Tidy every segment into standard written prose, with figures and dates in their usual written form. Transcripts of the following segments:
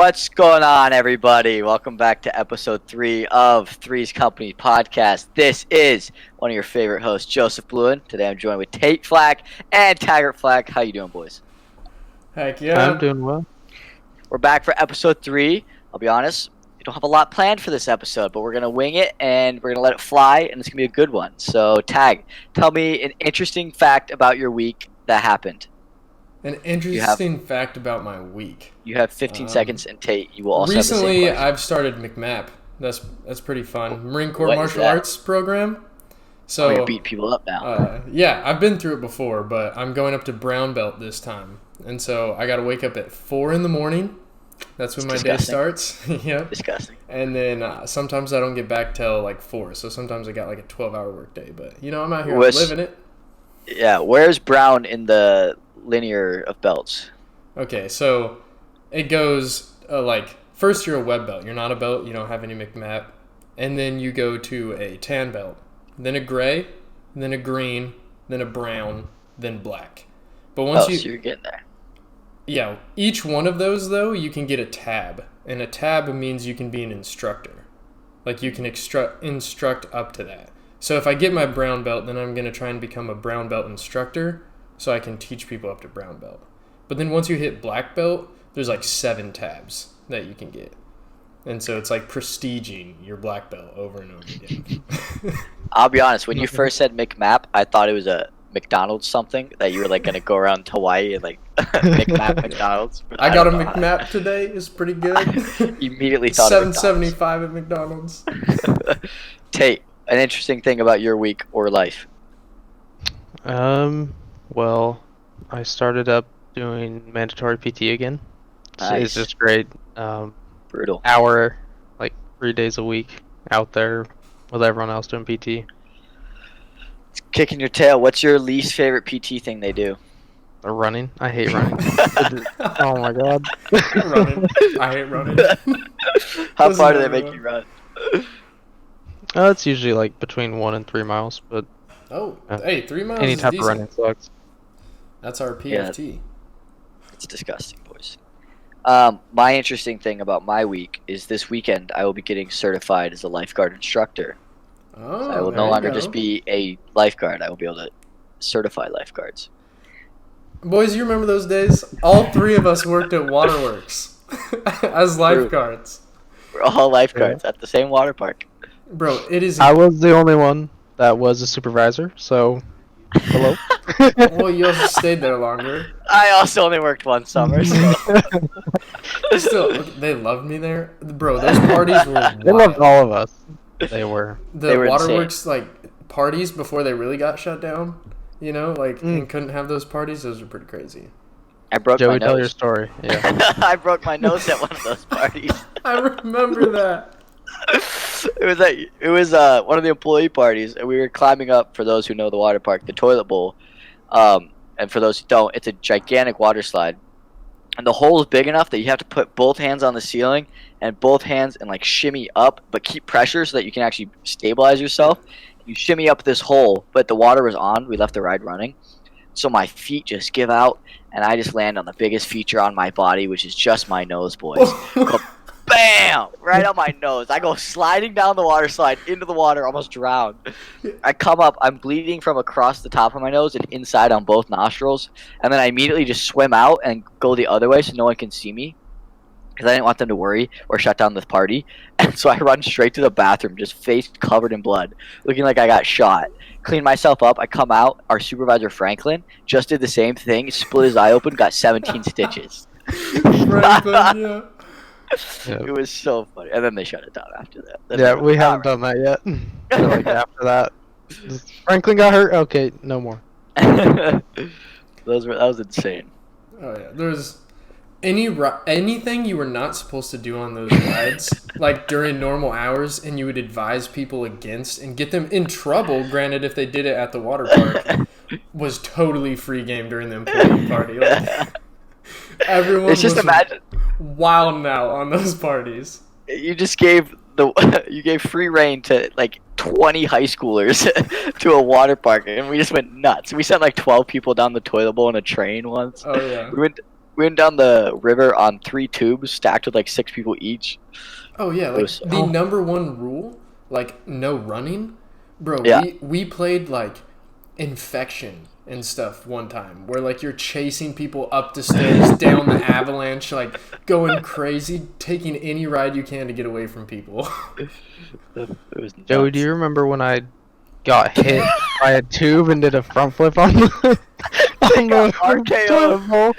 What's going on, everybody? Welcome back to episode 3 of Three's Company podcast. This is one of your favorite hosts, Joseph Bluen. Today I'm joined with Tate Flack and Taggart Flack. How you doing, boys? Heck yeah. I'm doing well. We're back for episode 3. I'll be honest, we don't have a lot planned for this episode, but we're going to wing it and we're going to let it fly, and it's going to be a good one. So, Tag, tell me an interesting fact about your week that happened. An interesting fact about my week. You have 15 seconds, and Tate, you will also recently have the same I've started McMap. That's pretty fun. Marine Corps What is Martial that? Arts program. So you're beating people up now. yeah, I've been through it before, but I'm going up to brown belt this time, and so I got to wake up at 4 in the morning. That's when my day starts. Yep. Disgusting. And then sometimes I don't get back till like 4, so sometimes I got like a 12-hour workday. But you know, I'm out here living it. Yeah, where's brown in the linear of belts? Okay, so it goes like first you're a web belt. You're not a belt. You don't have any McMap. And then you go to a tan belt, then a gray, then a green, then a brown, then black. But once so you're getting there. Yeah, each one of those though, you can get a tab. And a tab means you can be an instructor. Like you can instruct up to that. So if I get my brown belt, then I'm going to try and become a brown belt instructor so I can teach people up to brown belt. But then once you hit black belt, there's like 7 tabs that you can get. And so it's like prestiging your black belt over and over again. I'll be honest, when you first said McMap, I thought it was a McDonald's something that you were like going to go around Hawaii and like McMap McDonald's. I got a McMap today. It's pretty good. Immediately thought $7.75 at McDonald's. Tate, an interesting thing about your week or life. Well, I started up doing mandatory PT again. Nice. It's just great. Brutal. Hour, like 3 days a week out there with everyone else doing PT. It's kicking your tail. What's your least favorite PT thing they do? Running. I hate running. Oh my god. Running. I hate running. How far do they make you run? It's usually like between 1 and 3 miles, but hey, 3 miles any is type decent. of running sucks. That's our PFT. Yeah. It's disgusting, boys. My interesting thing about my week is this weekend I will be getting certified as a lifeguard instructor. Oh, So I will no longer just be a lifeguard. I will be able to certify lifeguards. Boys, you remember those days? All 3 of us worked at Waterworks as lifeguards. We're all lifeguards at the same water park. Bro, it is... I was the only one that was a supervisor, so hello. Well, you also stayed there longer. I also only worked one summer, so... Still, they loved me there. Bro, those parties were wild. They loved all of us. They were. The were Waterworks, like, parties before they really got shut down, you know, like, and couldn't have those parties, those were pretty crazy. I broke Joey, my tell your nose. story. Yeah. I broke my nose at one of those parties. I remember that. It was one of the employee parties, and we were climbing up, for those who know the water park, the toilet bowl. And for those who don't, it's a gigantic water slide. And the hole is big enough that you have to put both hands on the ceiling and both hands and like shimmy up, but keep pressure so that you can actually stabilize yourself. You shimmy up this hole, but the water was on. We left the ride running. So my feet just give out, and I just land on the biggest feature on my body, which is just my nose, boys. Go bam! Right on my nose. I go sliding down the water slide into the water, almost drowned. I come up, I'm bleeding from across the top of my nose and inside on both nostrils. And then I immediately just swim out and go the other way so no one can see me, because I didn't want them to worry or shut down the party. And so I run straight to the bathroom, just face covered in blood, looking like I got shot. Clean myself up. I come out. Our supervisor, Franklin, just did the same thing, split his eye open, got 17 stitches. Franklin, yeah. Yep. It was so funny. And then they shut it down after that. Then Yeah, they we went, haven't done that yet. So, like, after that, Franklin got hurt. Okay, no more. That was insane. Oh yeah, there's anything you were not supposed to do on those rides, like during normal hours, and you would advise people against and get them in trouble. Granted, if they did it at the water park, was totally free game during the employee party. Like, everyone It's just was imagine wild now on those parties. you just gave free reign to like 20 high schoolers to a water park, and we just went nuts. We sent like 12 people down the toilet bowl in a train once. Oh yeah. We went down the river on 3 tubes stacked with like 6 people each. Oh yeah, It like was the number one rule, like no running, bro. Yeah. We played like infection and stuff one time, where like you're chasing people up the stairs, down the avalanche, like going crazy, taking any ride you can to get away from people. It was Joey, nuts. do you remember when I got hit by a tube and did a front flip on the on the RKO. toilet bowl?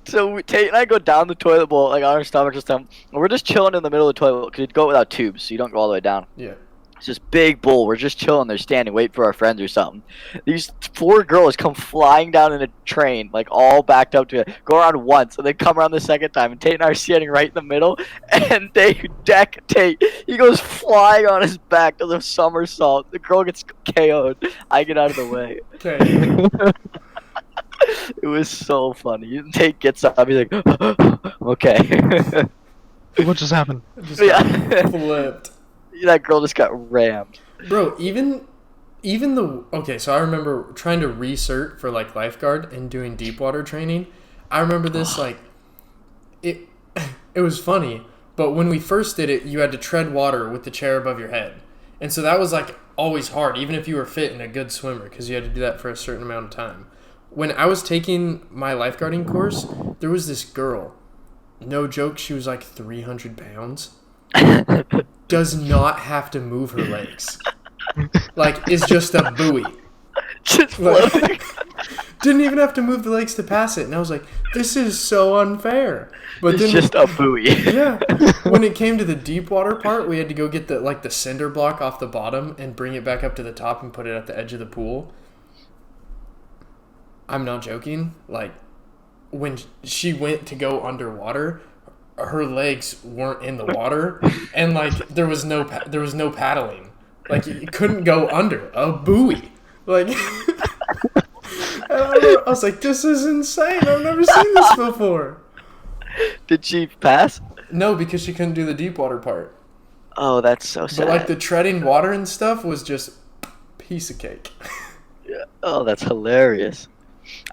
So Tate and I go down the toilet bowl, like on our stomachs and stuff, and we're just chilling in the middle of the toilet bowl because you go without tubes, so you don't go all the way down. Yeah. It's this big bowl. We're just chilling there, standing, waiting for our friends or something. These 4 girls come flying down in a train, like all backed up to it. Go around once, and then come around the second time. And Tate and I are standing right in the middle, and they deck Tate. He goes flying on his back, does a somersault. The girl gets KO'd. I get out of the way. Okay. It was so funny. Tate gets up. He's like, okay. What just happened? Just Yeah. flipped. That girl just got rammed. Bro, even the okay, so I remember trying to recert for like lifeguard and doing deep water training. I remember this like it it was funny, but when we first did it, you had to tread water with the chair above your head. And so that was like always hard, even if you were fit and a good swimmer, because you had to do that for a certain amount of time. When I was taking my lifeguarding course, there was this girl. No joke, she was like 300 pounds. Does not have to move her legs. Like, is just a buoy. Just floating. Like, didn't even have to move the legs to pass it. And I was like, this is so unfair. But It's then, just a buoy. yeah, when it came to the deep water part, we had to go get the cinder block off the bottom and bring it back up to the top and put it at the edge of the pool. I'm not joking. Like, when she went to go underwater, her legs weren't in the water, and like there was no paddling. Like you couldn't go under a buoy. Like I was like, this is insane. I've never seen this before. Did she pass? No, because she couldn't do the deep water part. Oh, that's so sad. But like the treading water and stuff was just piece of cake. Yeah. Oh, that's hilarious.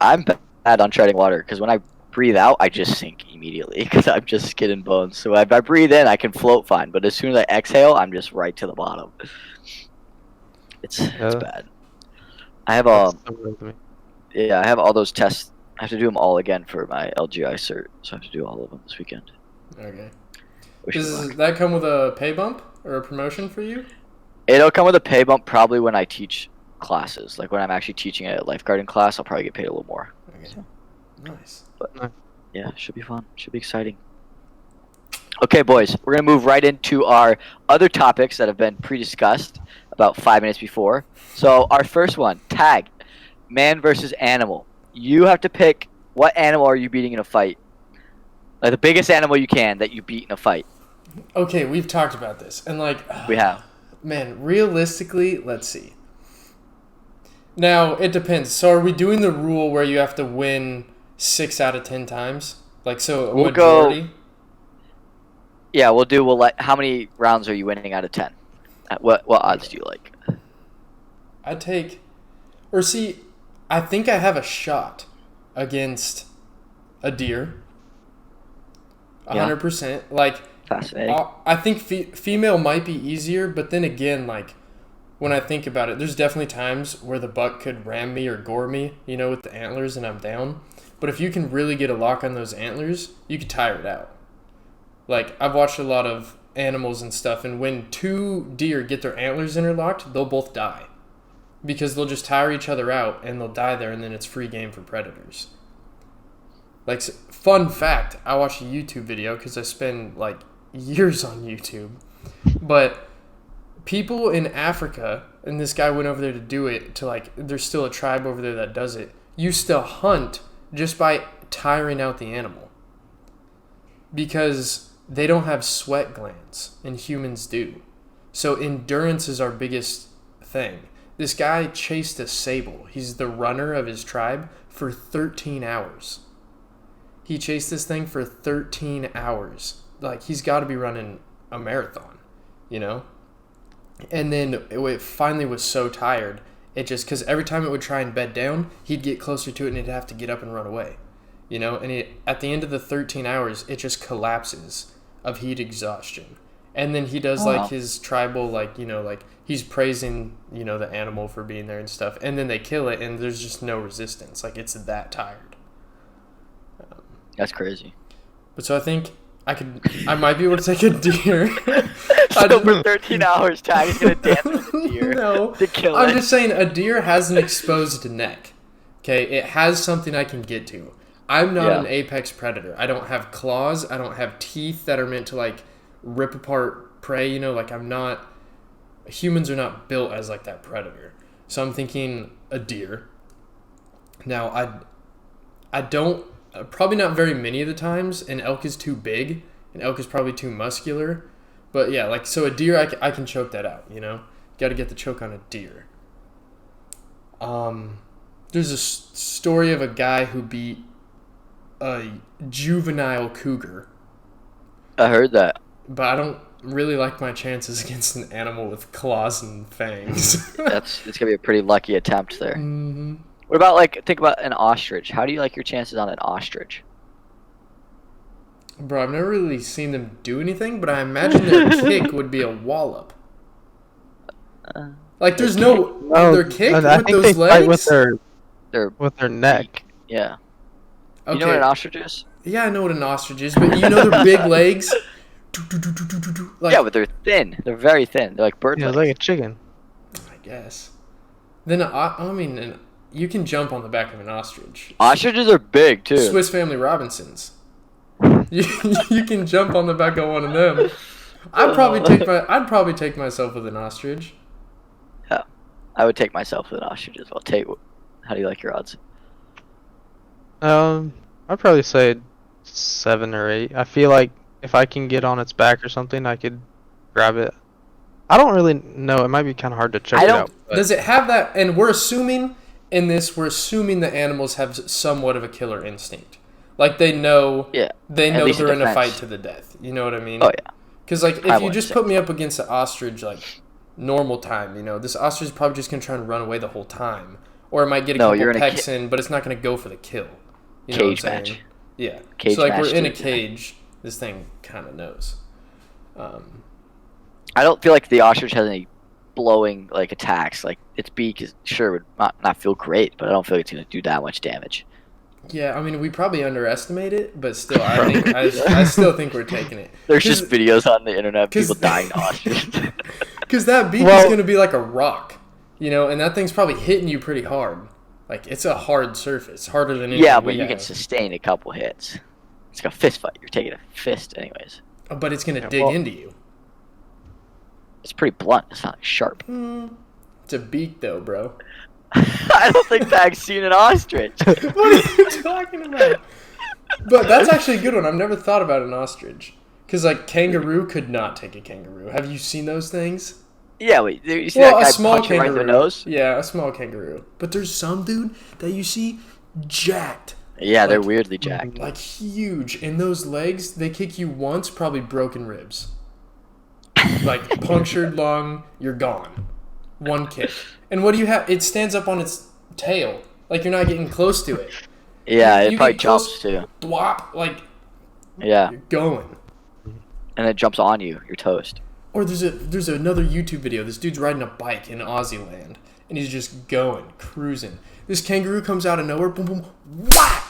I'm bad on treading water because when I breathe out, I just sink immediately because I'm just skin and bones. So if I breathe in, I can float fine. But as soon as I exhale, I'm just right to the bottom. It's bad. I have I have all those tests. I have to do them all again for my LGI cert, so I have to do all of them this weekend. Okay. Wish me Does luck. that come with a pay bump or a promotion for you? It'll come with a pay bump probably when I teach classes. Like when I'm actually teaching a lifeguarding class, I'll probably get paid a little more. Okay. So, Nice. yeah, should be fun. Should be exciting. Okay, boys, we're going to move right into our other topics that have been pre-discussed about 5 minutes before. So our first one, tag, man versus animal. You have to pick what animal are you beating in a fight. Like the biggest animal you can that you beat in a fight. Okay, we've talked about this, and like We have. man, realistically, let's see. Now it depends. So are we doing the rule where you have to win 6 out of 10 times? Like so, a We'll majority. Yeah, we'll let. How many rounds are you winning out of 10? What odds do you like? I'd take, or see, I think I have a shot against a deer. Yeah. 100%. Like Fascinating. I think female might be easier, but then again, like when I think about it, there's definitely times where the buck could ram me or gore me, you know, with the antlers, and I'm down. But if you can really get a lock on those antlers, you could tire it out. Like I've watched a lot of animals and stuff, and when 2 deer get their antlers interlocked, they'll both die because they'll just tire each other out and they'll die there, and then it's free game for predators. Like, fun fact, I watched a YouTube video because I spend like years on YouTube, but people in Africa, and this guy went over there to do it, to like, there's still a tribe over there that does it, used to hunt just by tiring out the animal because they don't have sweat glands and humans do. So endurance is our biggest thing. This guy chased a sable. He's the runner of his tribe for 13 hours. He chased this thing for 13 hours. Like, he's got to be running a marathon, you know? And then it finally was so tired, it just, because every time it would try and bed down, he'd get closer to it and he'd have to get up and run away. and at the end of the 13 hours, it just collapses of heat exhaustion. And then he does like his tribal, like, like he's praising, the animal for being there and stuff. And then they kill it and there's just no resistance. Like, it's that tired. That's crazy. But so I think I might be able to take a deer. So for 13 hours, Tag is going to dance with a deer to kill it. I'm just saying a deer has an exposed neck. Okay, it has something I can get to. I'm not an apex predator. I don't have claws. I don't have teeth that are meant to, like, rip apart prey. Like, I'm not... Humans are not built as, like, that predator. So I'm thinking a deer. Now, I don't... Probably not very many of the times. An elk is too big. An elk is probably too muscular. But, yeah, like, so a deer, I can choke that out, Got to get the choke on a deer. There's a story of a guy who beat a juvenile cougar. I heard that. But I don't really like my chances against an animal with claws and fangs. It's going to be a pretty lucky attempt there. Mm-hmm. What about, like, think about an ostrich. How do you like your chances on an ostrich? Bro, I've never really seen them do anything, but I imagine their kick would be a wallop. Like, there's their kick with those legs? Fight with their neck. Yeah. Okay. You know what an ostrich is? Yeah, I know what an ostrich is, but their big legs? Like, yeah, but they're thin. They're very thin. They're like bird legs. It's like a chicken. I guess. Then, you can jump on the back of an ostrich. Ostriches are big, too. Swiss Family Robinsons. You can jump on the back of one of them. I'd probably take myself with an ostrich. Yeah, I would take myself with an ostrich as well. How do you like your odds? I'd probably say 7 or 8. I feel like if I can get on its back or something, I could grab it. I don't really know. It might be kind of hard to check it out. Does it have that? And we're assuming the animals have somewhat of a killer instinct. Like, they know they're in a fight to the death. You know what I mean? Oh, yeah. Because, like, if you just put me up against an ostrich, like, normal time, this ostrich is probably just going to try and run away the whole time. Or it might get a couple pecks in, but it's not going to go for the kill. You know cage what I'm saying? match. Yeah. Cage so, like, match we're in a cage. This thing kind of knows. I don't feel like the ostrich has any blowing, like, attacks. Like, its beak would not feel great, but I don't feel like it's going to do that much damage. Yeah, I mean, we probably underestimate it, but still, I still think we're taking it. There's just videos on the internet of people dying to ostriches. Because that beak is going to be like a rock, and that thing's probably hitting you pretty hard. Like, it's a hard surface, harder than anything. Yeah, but you can sustain a couple hits. It's like a fist fight. You're taking a fist anyways. But it's going to dig into you. It's pretty blunt. It's not sharp. It's a beak, though, bro. I don't think Tag's seen an ostrich. What are you talking about? But that's actually a good one. I've never thought about an ostrich. Because, like, kangaroo could not take a kangaroo. Have you seen those things? Yeah, wait. You see that guy a small punching kangaroo. right in the nose? Yeah, a small kangaroo. But there's some dude that you see jacked. Yeah, they're weirdly jacked. Like, huge. And those legs, they kick you once, probably broken ribs. Like, punctured lung, you're gone. One kick. And what do you have? It stands up on its tail. Like, you're not getting close to it. Yeah, it probably jumps, too. Blop, like, yeah. You're going. And it jumps on you. You're toast. Or there's another YouTube video. This dude's riding a bike in Aussie land. And he's just going, cruising. This kangaroo comes out of nowhere, boom, boom, whack!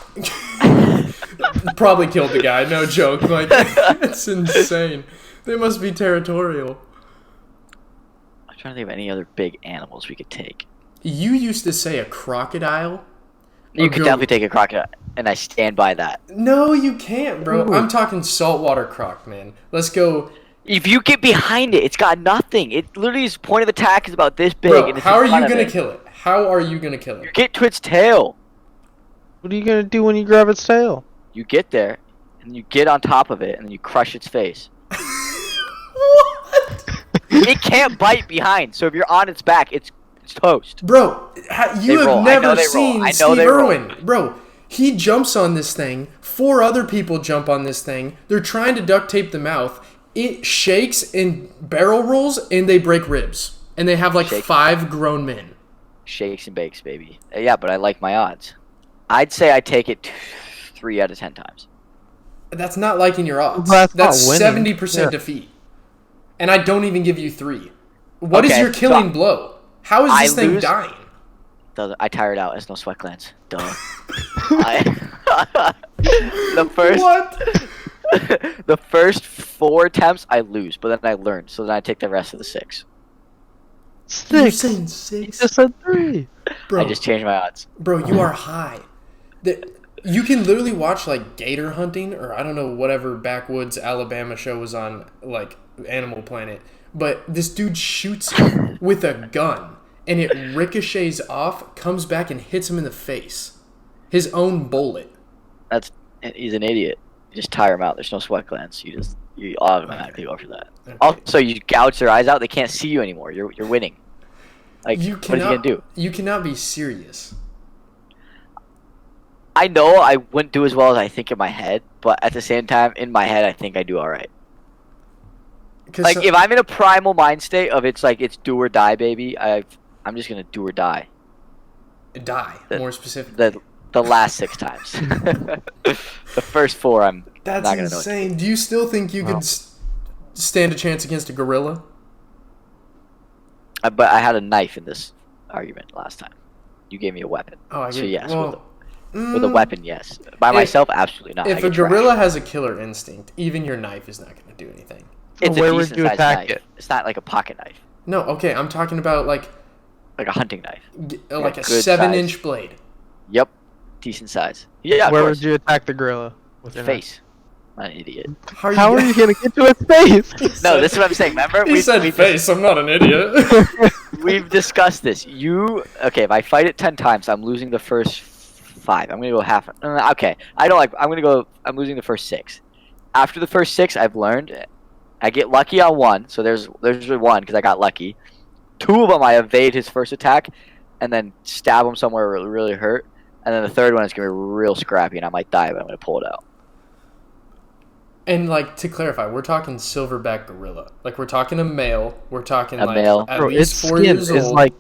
Probably killed the guy, no joke. Like, it's insane. They must be territorial. I'm trying to think of any other big animals we could take. You used to say a crocodile. You could definitely take a crocodile, and I stand by that. No, you can't, bro. Ooh. I'm talking saltwater croc, man. Let's go. If you get behind it, it's got nothing. It literally, its point of attack is about this big. Bro, and it's how are you going to kill it? How are you going to kill it? You get to its tail. What are you going to do when you grab its tail? You get there, and you get on top of it, and then you crush its face. What? It can't bite behind, so if you're on its back, it's toast. Bro, you have never seen Steve Irwin. Roll. Bro, he jumps on this thing. 4 other people jump on this thing. They're trying to duct tape the mouth. It shakes and barrel rolls, and they break ribs. And they have like 5 grown men. Shakes and bakes, baby. Yeah, but I like my odds. I'd say I take it 3 out of 10 times. That's not liking your odds. That's That's not winning. 70% Yeah. defeat. And I don't even give you 3. What is Okay, your killing so blow? How is this I thing lose- dying? I tire it out. It's no sweat glands. Duh. The first What? the first 4 attempts I lose, but then I learn, so then I take the rest of the 6. You're 6. saying You 6? just said 3. Bro, I just changed my odds. bro, you are high. You can literally watch like gator hunting, or I don't know, whatever backwoods Alabama show was on, like Animal Planet. But this dude shoots him with a gun, and it ricochets off, comes back, and hits him in the face. His own bullet. He's an idiot. You just tire him out. There's no sweat glands. You automatically go for that. Okay. Also, you gouge their eyes out. They can't see you anymore. You're winning. Like, what is he gonna do? You cannot be serious. I know I wouldn't do as well as I think in my head, but at the same time, in my head, I think I do all right. Like, if I'm in a primal mind state of it's do or die, baby, I'm just gonna do or die. More specifically. The last 6 times. The first 4, I'm That's not gonna know. insane. Do you still think you could stand a chance against a gorilla? But I had a knife in this argument last time. You gave me a weapon. Oh, I So get yes, well, with a weapon, yes. By myself, absolutely not. If I a get trashed. gorilla has a killer instinct, even your knife is not going to do anything. It's Where a would decent you sized attack knife. it? It's not like a pocket knife, No, okay, I'm talking about like like a hunting knife. like a good 7-inch blade. Yep, decent size. Yeah, of Where course. would you attack the gorilla? With your knife? Face. I'm an idiot. How are you gonna get to its face? No, this is what I'm saying. Remember, He said face. I'm not an idiot. we've discussed this. If I fight it 10 times, I'm losing the first 5. I'm gonna go half. Okay, I'm losing the first 6. After the first 6, I've learned. I get lucky on 1, so there's 1 because I got lucky. 2 of them I evade his first attack, and then stab him somewhere where it really hurt. And then the third one is gonna be real scrappy, and I might die, but I'm gonna pull it out. And like to clarify, we're talking silverback gorilla. Like we're talking a male. We're talking A like male. at Bro, least its 4 skin years is old. like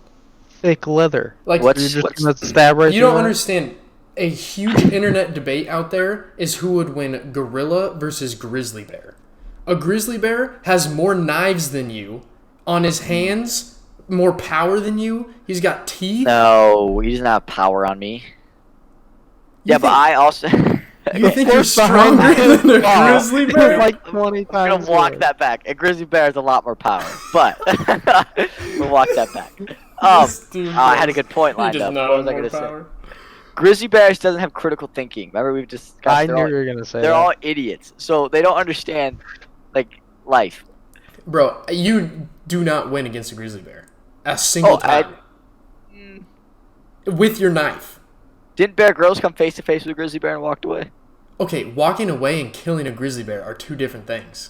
thick leather. like What's- You're just gonna stab right you through don't it? understand. A huge internet debate out there is who would win gorilla versus grizzly bear. A grizzly bear has more knives than you on his hands, more power than you. He's got teeth. No, he doesn't have power on me. You Yeah, but think- I also. You think you're Where's behind stronger that? than a Oh, grizzly it's bear? like 20 I'm times. gonna walk more. that back. A grizzly bear has a lot more power, but we'll walk that back. This dude I had a does- good point he lined does up. not What was have I more gonna say? power. Grizzly bears doesn't have critical thinking. Remember we've discussed. I they're knew all, you were gonna say they're that. all idiots, so they don't understand like life. Bro, you do not win against a grizzly bear. A single time. With your knife. Didn't Bear Grylls come face to face with a grizzly bear and walked away? Okay, walking away and killing a grizzly bear are 2 different things.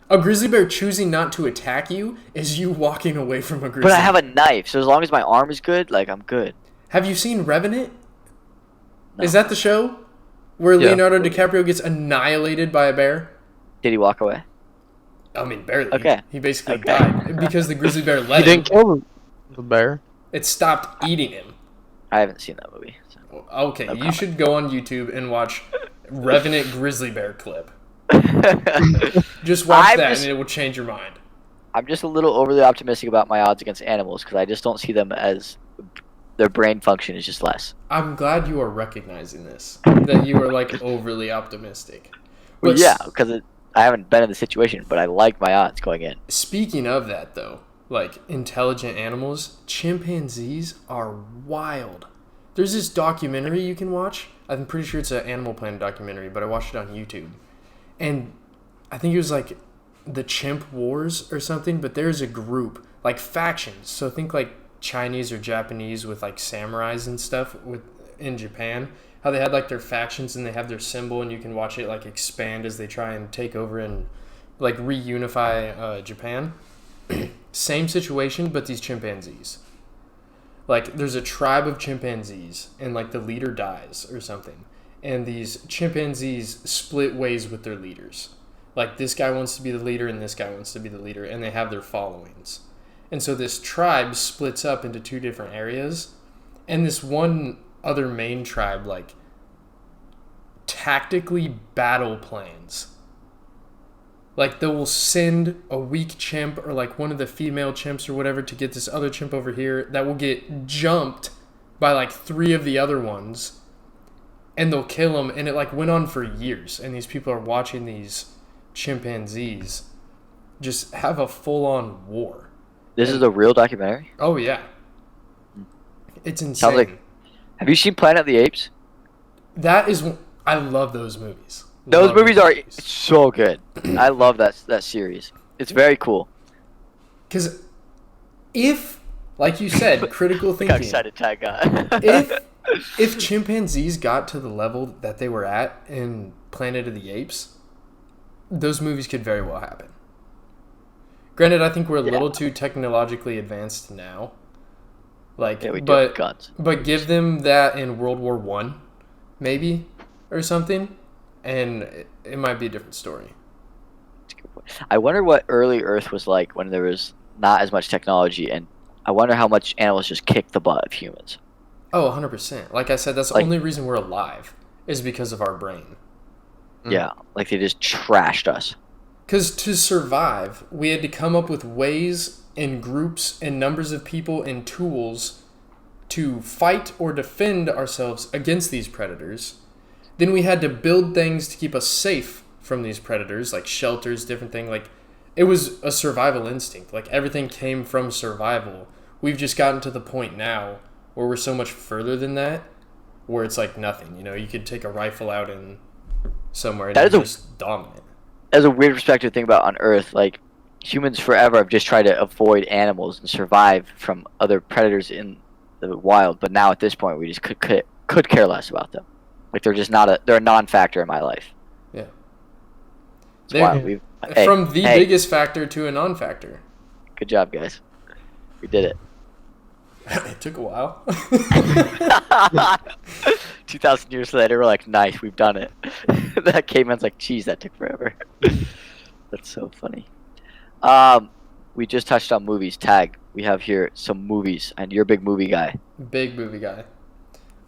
A grizzly bear choosing not to attack you is you walking away from a grizzly But I have a knife, so as long as my arm is good, like I'm good. Have you seen Revenant? No. Is that the show? Where Yeah. Leonardo DiCaprio gets annihilated by a bear? Did he walk away? I mean, barely. Okay. He basically Okay. died because the grizzly bear You let him. didn't kill the bear. It stopped eating him. I haven't seen that movie. So. Okay, you comment. should go on YouTube and watch Revenant grizzly bear clip. Just watch I'm that just- and it will change your mind. I'm just a little overly optimistic about my odds against animals because I just don't see them as their brain function is just less. I'm glad you are recognizing this. That you are like overly optimistic. Well, But yeah, because I haven't been in the situation, but I like my odds going in. Speaking of that though, like intelligent animals, chimpanzees are wild. There's this documentary you can watch. I'm pretty sure it's an Animal Planet documentary, but I watched it on YouTube. And I think it was like the Chimp Wars or something, but there's a group, like factions. So think like Chinese or Japanese with like samurais and stuff in Japan. How they had like their factions and they have their symbol and you can watch it like expand as they try and take over and like reunify Japan. Same situation, but these chimpanzees. Like there's a tribe of chimpanzees and like the leader dies or something. And these chimpanzees split ways with their leaders. Like this guy wants to be the leader and this guy wants to be the leader, and they have their followings. And so this tribe splits up into 2 different areas, and this one other main tribe like tactically battle plans. Like, they will send a weak chimp or like one of the female chimps or whatever to get this other chimp over here that will get jumped by like 3 of the other ones, and they'll kill them. And it like went on for years, and these people are watching these chimpanzees just have a full-on war. This is a real documentary? Oh yeah, it's insane. Sounds like, have you seen Planet of the Apes? That is, I love those movies. Those Love movies are so good. I love that series. It's very cool. Because if, like you said, critical Look how thinking. excited Tag got. if chimpanzees got to the level that they were at in Planet of the Apes, those movies could very well happen. Granted, I think we're a little too technologically advanced now. Like, Yeah, we do have guns. But give them that in World War One, maybe, or something, and it might be a different story. That's a good point. I wonder what early Earth was like when there was not as much technology, and I wonder how much animals just kicked the butt of humans. Oh, 100%. Like I said, that's the Like- only reason we're alive is because of our brain. Yeah, like they just trashed us. Because to survive, we had to come up with ways and groups and numbers of people and tools to fight or defend ourselves against these predators. Then we had to build things to keep us safe from these predators, like shelters, different thing. Like, it was a survival instinct. Like, everything came from survival. We've just gotten to the point now where we're so much further than that, where it's like nothing. You know, you could take a rifle out in somewhere and That is you're a- just dominant. As a weird perspective to think about on Earth, like humans forever have just tried to avoid animals and survive from other predators in the wild. But now at this point, we just could care less about them. Like they're just they're a non-factor in my life. Yeah. It's They're- wild. From the biggest factor to a non-factor. Good job, guys. We did it. It took a while. 2,000 years later, we're like, nice, we've done it. That caveman's like, geez, that took forever. That's so funny. We just touched on movies. Tag, we have here some movies, and you're a big movie guy. Big movie guy.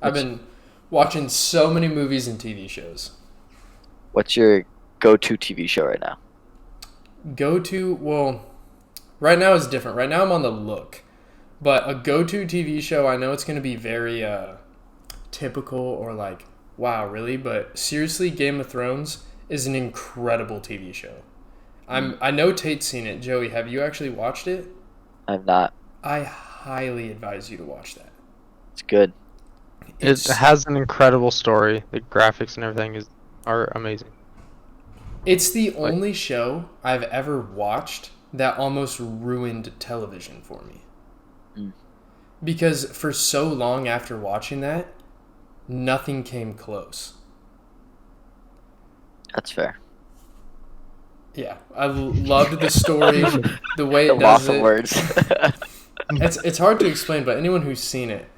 I've been watching so many movies and TV shows. What's your go-to TV show right now? Well, right now is different. Right now I'm on the look. But a go-to TV show, I know it's going to be very typical or like, wow, really? But seriously, Game of Thrones is an incredible TV show. I know Tate's seen it. Joey, have you actually watched it? I'm not. I highly advise you to watch that. It's good. It has an incredible story. The graphics and everything are amazing. It's the only show I've ever watched that almost ruined television for me. Because for so long after watching that, nothing came close. That's fair. Yeah, I loved the story, the way The it loss does of it. words. It's hard to explain, but anyone who's seen it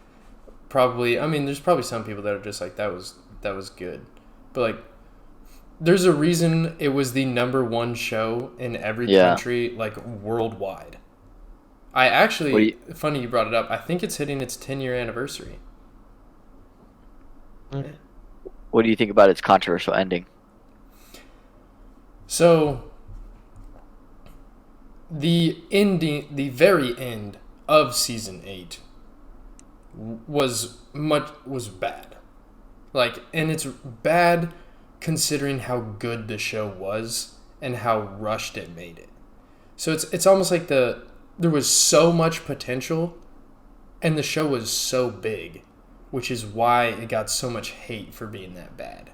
probably, I mean, there's probably some people that are just like, that was good. But like, there's a reason it was the #1 show in every country, like worldwide. I actually, funny you brought it up, I think it's hitting its 10-year anniversary. What do you think about its controversial ending? So, the very end of season 8 was bad. Like, and it's bad considering how good the show was and how rushed it made it. So it's almost like there was so much potential and the show was so big, which is why it got so much hate for being that bad.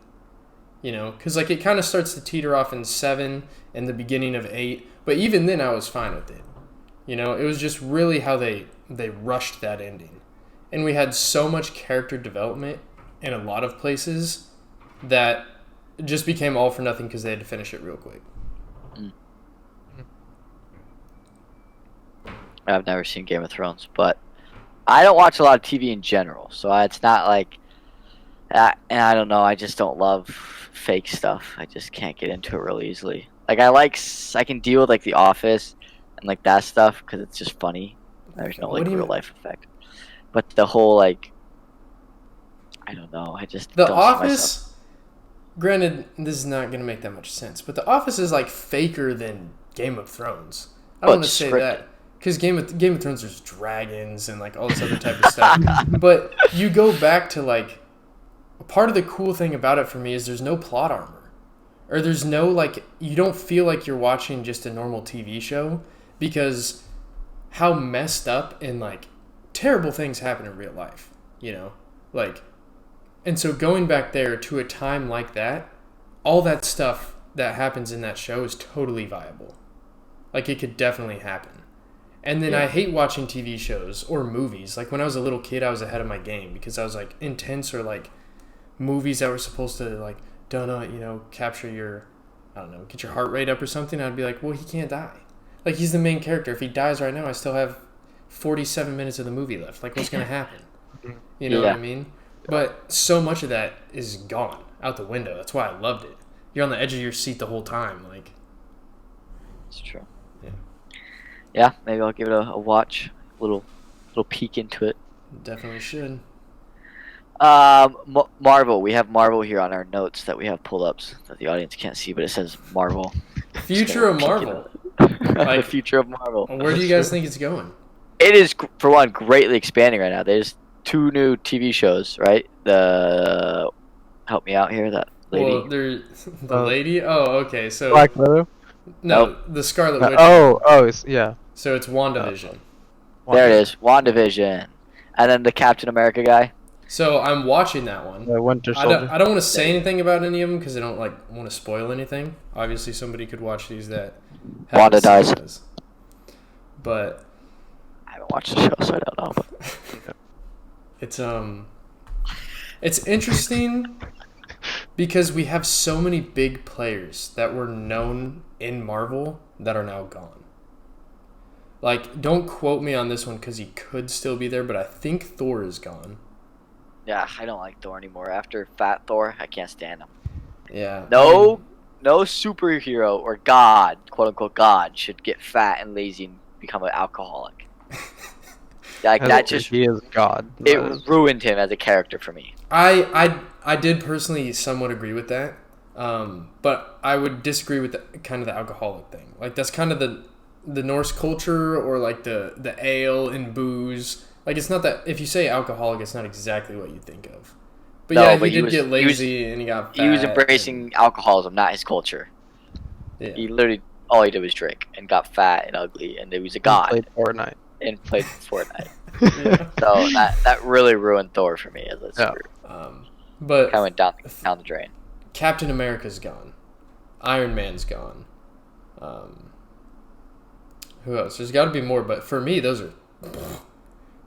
You know, because like it kind of starts to teeter off in 7 and the beginning of 8, but even then I was fine with it. You know, it was just really how they rushed that ending. And we had so much character development in a lot of places that it just became all for nothing because they had to finish it real quick. I've never seen Game of Thrones, but I don't watch a lot of TV in general, so it's not like, and I don't know, I just don't love fake stuff. I just can't get into it really easily. Like I can deal with like The Office and like that stuff because it's just funny. There's no like real life effect. But the whole like, I don't know, I just The don't see Office, granted, this is not going to make that much sense, but The Office is like faker than Game of Thrones. I don't want to say that because Game of Thrones, there's dragons and like all this other type of stuff. But you go back to like part of the cool thing about it for me is there's no plot armor, or there's no like you don't feel like you're watching just a normal TV show because how messed up and like terrible things happen in real life, you know, like. And so going back there to a time like that, all that stuff that happens in that show is totally viable. Like, it could definitely happen. And then I hate watching TV shows or movies. Like, when I was a little kid, I was ahead of my game because I was, like, intense or, like, movies that were supposed to, like, capture your, I don't know, get your heart rate up or something. I'd be like, well, he can't die. Like, he's the main character. If he dies right now, I still have 47 minutes of the movie left. Like, what's going to happen? You know what I mean? But so much of that is gone out the window. That's why I loved it. You're on the edge of your seat the whole time. Like, it's true. Yeah. Yeah, maybe I'll give it a watch, little peek into it. Definitely should. Marvel. We have Marvel here on our notes that we have pull-ups that the audience can't see, but it says Marvel. Future of Marvel. Like, the future of Marvel. Where do you guys think it's going? It is, for one, greatly expanding right now. There's 2 new TV shows, right? Help me out here, that lady. Well, the lady? Oh, okay. So Black Widow? No, the Scarlet Witch. Yeah. So it's WandaVision. There it is, WandaVision. And then the Captain America guy. So I'm watching that one. The Winter Soldier. I don't want to say anything about any of them because I don't want to spoil anything. Obviously, somebody could watch these that Wanda dies. This. But I haven't watched the show, so I don't know. It's interesting because we have so many big players that were known in Marvel that are now gone. Like, don't quote me on this one because he could still be there, but I think Thor is gone. Yeah, I don't like Thor anymore. After Fat Thor, I can't stand him. Yeah. No superhero or god, quote unquote god, should get fat and lazy and become an alcoholic. Like, that just, he is God. It ruined him as a character for me. I did personally somewhat agree with that, but I would disagree with kind of the alcoholic thing. Like, that's kind of the Norse culture, or like the ale and booze. Like, it's not that, if you say alcoholic, it's not exactly what you think of. But no, yeah, he did get lazy and he got fat. He was embracing alcoholism, not his culture. Yeah. He literally, all he did was drink and got fat and ugly, and he was a god. Played Fortnite. And played Fortnite. Yeah. So that really ruined Thor for me as a super. But kind of went down the drain. Captain America's gone. Iron Man's gone. Who else? There's got to be more, but for me, those are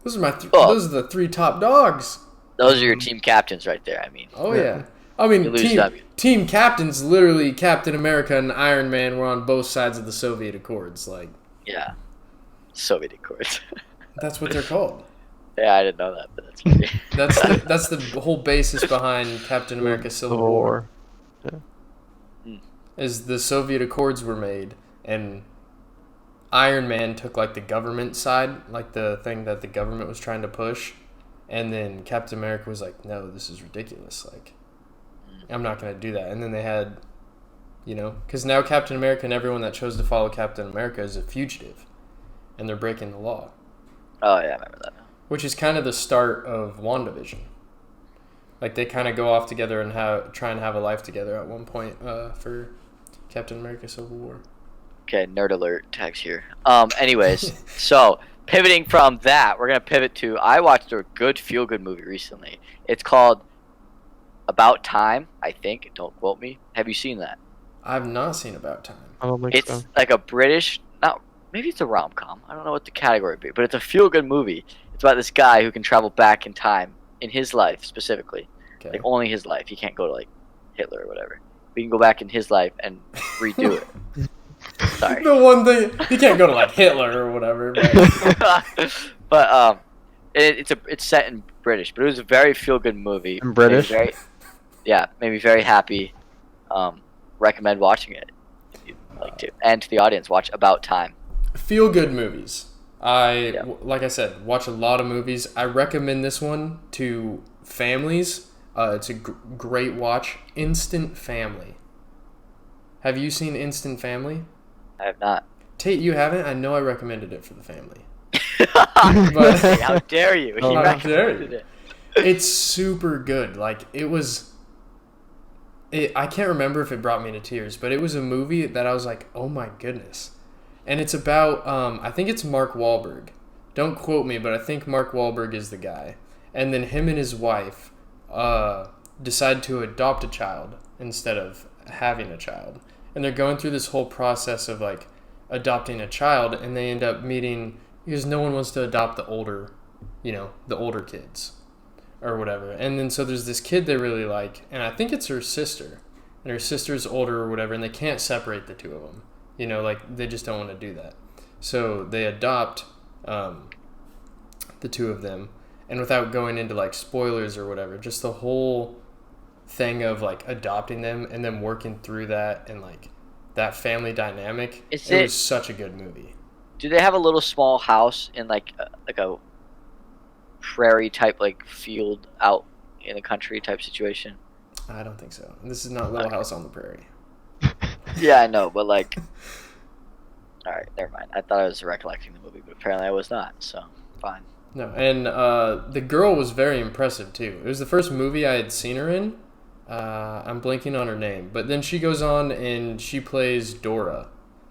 my those are the 3 top dogs. Those are your team captains right there. I mean. Oh yeah. I mean, team captains, literally Captain America and Iron Man were on both sides of the Soviet Accords. Like. Yeah. Soviet Accords. That's what they're called. Yeah, I didn't know that, but that's funny. that's the whole basis behind Captain America Civil War. Yeah. Is the Soviet Accords were made, and Iron Man took like the government side, like the thing that the government was trying to push, and then Captain America was like, no, this is ridiculous. Like, I'm not going to do that. And then they had, because now Captain America and everyone that chose to follow Captain America is a fugitive. And they're breaking the law. Oh, yeah, I remember that. Which is kind of the start of WandaVision. Like, they kind of go off together and try and have a life together at one point for Captain America Civil War. Okay, nerd alert tags here. Anyways, so pivoting from that, we're going to pivot to, I watched a good feel-good movie recently. It's called About Time, I think. Don't quote me. Have you seen that? I've not seen About Time. I don't think so. It's like a British, maybe it's a rom-com. I don't know what the category would be, but it's a feel-good movie. It's about this guy who can travel back in time, in his life specifically. Okay. Like, only his life. He can't go to, like, Hitler or whatever. We can go back in his life and redo it. Sorry. The one thing, you can't go to, like, Hitler or whatever. But it's set in British, but it was a very feel-good movie. In British? Made me very happy. Recommend watching it if you'd like to. And to the audience, watch About Time. Feel good movies. Like I said, watch a lot of movies. I recommend this one to families It's a great watch. Instant Family. Have you seen Instant Family? I have not. Tate, you haven't? I know I recommended it for the family. Hey, how dare you? He How recommended dare you. it. It's super good. Like, I can't remember if it brought me to tears, but it was a movie that I was like, oh my goodness. And it's about, I think it's Mark Wahlberg. Don't quote me, but I think Mark Wahlberg is the guy. And then him and his wife decide to adopt a child instead of having a child. And they're going through this whole process of like adopting a child, and they end up meeting, because no one wants to adopt the older kids or whatever. And then so there's this kid they really like, and I think it's her sister. And her sister's older or whatever, and they can't separate the two of them. Like they just don't want to do that. So they adopt the two of them. And without going into like spoilers or whatever, just the whole thing of like adopting them and then working through that and like that family dynamic. It was such a good movie. Do they have a little small house in like a prairie type like field out in the country type situation? I don't think so. This is not Little House on the Prairie. Yeah, I know, but like, all right, never mind. I thought I was recollecting the movie, but apparently I was not. So fine. No, and the girl was very impressive too. It was the first movie I had seen her in. I'm blanking on her name, but then she goes on and she plays Dora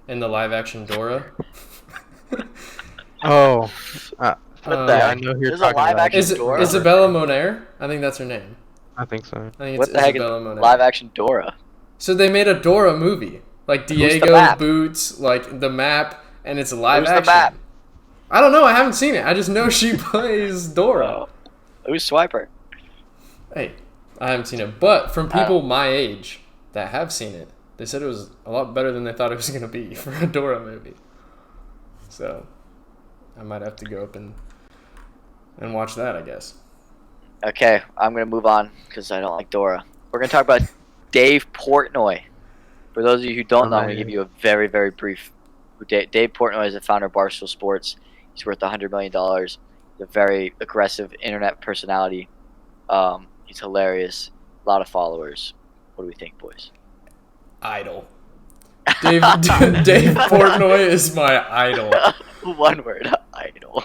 in the live action Dora. Oh, What the yeah, I heck? know who you're There's a talking live about. action Dora? Isabella Moner? I think that's her name. I think so. I think it's What the heck is Isabella Moner. live action Dora? So they made a Dora movie, like Who's the Diego map? Boots, like the map, and it's a live Who's action. the map? I don't know. I haven't seen it. I just know she plays Dora. Who's Swiper? Hey, I haven't seen it, but from people my age that have seen it, they said it was a lot better than they thought it was going to be for a Dora movie. So I might have to go up and watch that, I guess. Okay, I'm gonna move on because I don't like Dora. We're gonna talk about Dave Portnoy. For those of you who don't know, I'm gonna give you a very, very brief. Dave Portnoy is the founder of Barstool Sports. He's worth $100 million. He's a very aggressive internet personality. He's hilarious. A lot of followers. What do we think, boys? Idol. Dave Portnoy is my idol. One word, idol.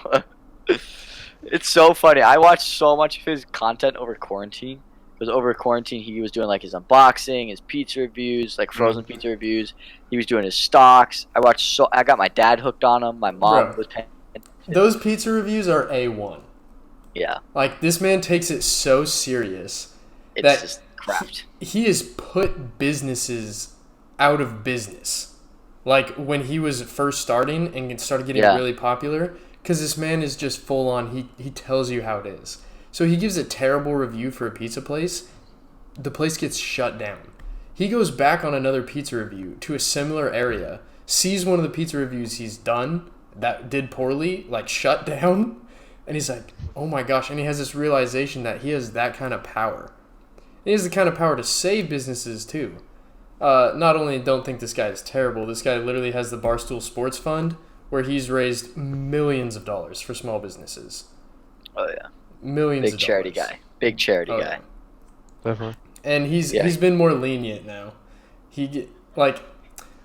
It's so funny. I watched so much of his content over quarantine. Because over quarantine, he was doing like his unboxing, his pizza reviews, like frozen pizza reviews. He was doing his stocks. I got my dad hooked on him. My mom was paying. Those pizza reviews are A1. Yeah. Like, this man takes it so serious. It's just craft. He has put businesses out of business. Like, when he was first starting and started getting really popular, because this man is just full on, he tells you how it is. So he gives a terrible review for a pizza place. The place gets shut down. He goes back on another pizza review to a similar area, sees one of the pizza reviews he's done that did poorly, like shut down, and he's like, oh my gosh. And he has this realization that he has that kind of power. And he has the kind of power to save businesses too. Not only don't think this guy is terrible, this guy literally has the Barstool Sports Fund where he's raised millions of dollars for small businesses. Oh, yeah. Millions of dollars. Big charity guy. Definitely. And he's been more lenient now.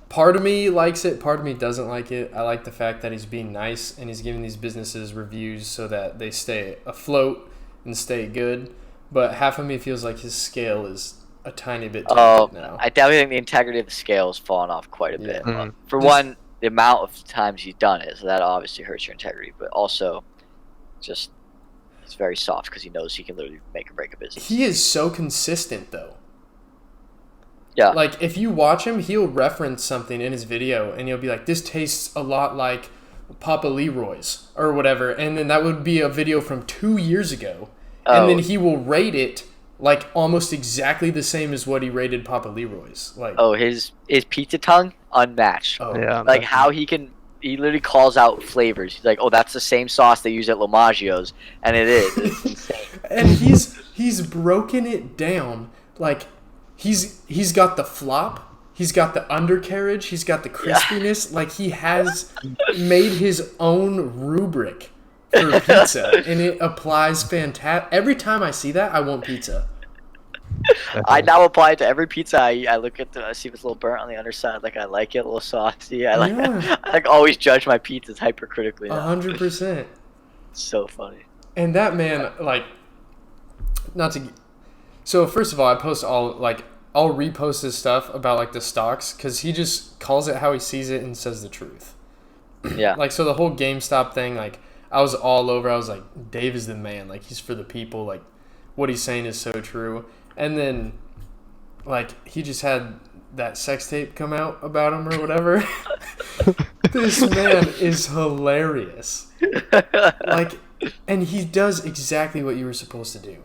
Part of me likes it, part of me doesn't like it. I like the fact that he's being nice and he's giving these businesses reviews so that they stay afloat and stay good. But half of me feels like his scale is a tiny bit tainted now. I definitely think the integrity of the scale has fallen off quite a bit. Mhm. For one, the amount of times he's done it, so that obviously hurts your integrity. But also, just it's very soft because he knows he can literally make or break a business. He is so consistent, though. Yeah. Like, if you watch him, he'll reference something in his video, and he'll be like, this tastes a lot like Papa Leroy's, or whatever. And then that would be a video from 2 years ago. And then he will rate it, like, almost exactly the same as what he rated Papa Leroy's. Like, his pizza tongue, unmatched. oh, Yeah. Like, how he literally calls out flavors. He's like, oh, that's the same sauce they use at Lomaggio's. And it is. It's insane. And he's broken it down. Like, he's got the flop, he's got the undercarriage, he's got the crispiness. Like, he has made his own rubric for pizza, and it applies fantastic. Every time I see that, I want pizza. I now apply it to every pizza I eat. I look at I see if it's a little burnt on the underside. Like I like it, a little saucy. Yeah. I like always judge my pizzas hypercritically now. 100%. It's so funny. And that man, like, not to. So first of all, I'll repost his stuff about like the stocks because he just calls it how he sees it and says the truth. Yeah. Like, so the whole GameStop thing, like, I was all over. I was like, Dave is the man. Like, he's for the people. Like, what he's saying is so true. And then, like, he just had that sex tape come out about him or whatever. This man is hilarious. Like, and he does exactly what you were supposed to do.